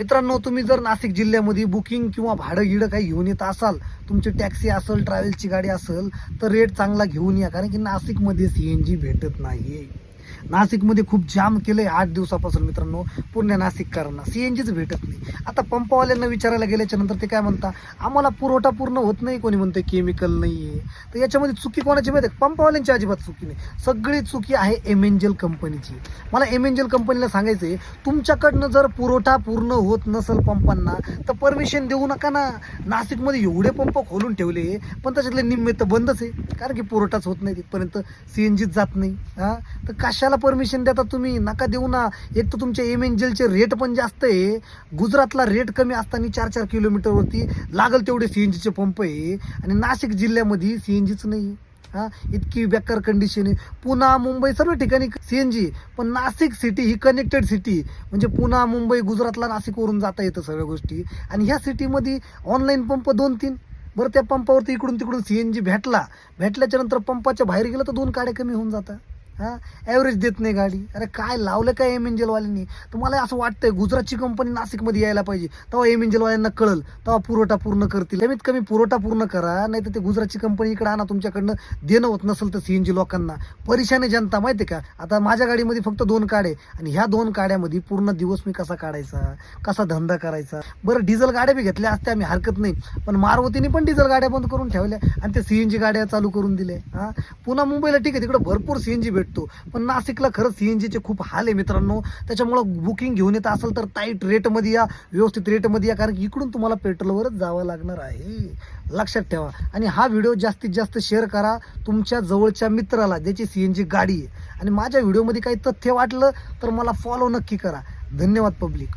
मित्रांनो, तुम्ही जर नाशिक जिल्ह्यामध्ये बुकिंग किंवा भाडं गिडं काही घेऊन येत असाल, तुमची टॅक्सी असेल, ट्रॅव्हलची गाडी असेल, तर रेट चांगला घेऊन या. कारण की नाशिकमध्ये CNG भेटत नाही. नाशिकमध्ये खूप जाम केलंय 8 दिवसापासून मित्रांनो. पूर्ण नाशिककरांना CNGच भेटत नाही. आता पंपवाल्यांना विचारायला गेल्याच्या नंतर ते काय म्हणता, आम्हाला पुरवठा पूर्ण होत नाही. कोणी म्हणते केमिकल नाही आहे. तर याच्यामध्ये चुकी कोणाची माहिती आहे? पंपवाल्यांची अजिबात चुकी नाही. सगळी चुकी आहे एमेंजल कंपनीची. मला एमेंजल कंपनीला सांगायचं आहे, तुमच्याकडनं जर पुरवठा पूर्ण होत नसेल पंपांना, तर परमिशन देऊ नका ना. नाशिकमध्ये एवढे पंप खोलून ठेवले, पण त्याच्यातले निम्मे तर बंदच आहे. कारण की पुरवठाच होत नाही, तिथपर्यंत CNGच जात नाही. तर कशाला परमिशन देता तुम्ही? नका देऊ ना. एक तर तुमच्या एमेंजलचे रेट पण जास्त आहे. गुजरातला रेट कमी असताना 4-4 किलोमीटरवरती लागल तेवढे CNGचे पंप आहे. आणि नाशिक जिल्ह्यामध्ये CNGच नाही. इतकी बेकार कंडिशन आहे. पुणा, मुंबई सर्व ठिकाणी CNG, पण नाशिक सिटी ही कनेक्टेड सिटी. म्हणजे पुणा, मुंबई, गुजरातला नाशिकवरून जाता येतं सगळ्या गोष्टी. आणि ह्या सिटीमध्ये ऑनलाईन पंप 2-3. बरं, त्या पंपावरती इकडून तिकडून CNG भेटल्याच्या नंतर पंपाच्या बाहेर गेलं तर 2 गाड्या कमी होऊन जातात. ॲव्हरेज देत नाही गाडी. अरे काय लावलं काय एमेंजलवाल्यांनी? तुम्हाला असं वाटतंय गुजरातची कंपनी नाशिकमध्ये यायला पाहिजे, तेव्हा एमेंजलवाल्यांना कळल, तेव्हा पुरवठा पूर्ण करतील. कमीत कमी पुरवठा पूर्ण करा, नाही तर ते गुजरातची कंपनी इकडे आणा. तुमच्याकडनं देणं होत नसेल तर CNG लोकांना परेशान आहे जनता, माहिती आहे का? आता माझ्या गाडीमध्ये फक्त 2 काड्या, आणि ह्या 2 काड्यामध्ये पूर्ण दिवस मी कसा काढायचा, कसा धंदा करायचा? बरं, डिझेल गाड्या बी घेतल्या असत्या आम्ही, हरकत नाही. पण मारुतीने पण डिझेल गाड्या बंद करून ठेवल्या आणि ते CNG गाड्या चालू करून दिल्या. पुन्हा मुंबईला ठीक आहे, तिकडे भरपूर CNG भेटतो, पण नाशिकला खरंच CNGचे खूप हाल आहे मित्रांनो. त्याच्यामुळं बुकिंग घेऊन येत असेल तर टाईट रेटमध्ये या, व्यवस्थित रेटमध्ये या. कारण की इकडून तुम्हाला पेट्रोलवरच जावं लागणार आहे, लक्षात ठेवा. आणि हा व्हिडिओ जास्तीत जास्त शेअर करा तुमच्या जवळच्या मित्राला ज्याची CNG गाडी आहे. आणि माझ्या व्हिडिओमध्ये काही तथ्य वाटलं तर मला फॉलो नक्की करा. धन्यवाद पब्लिक.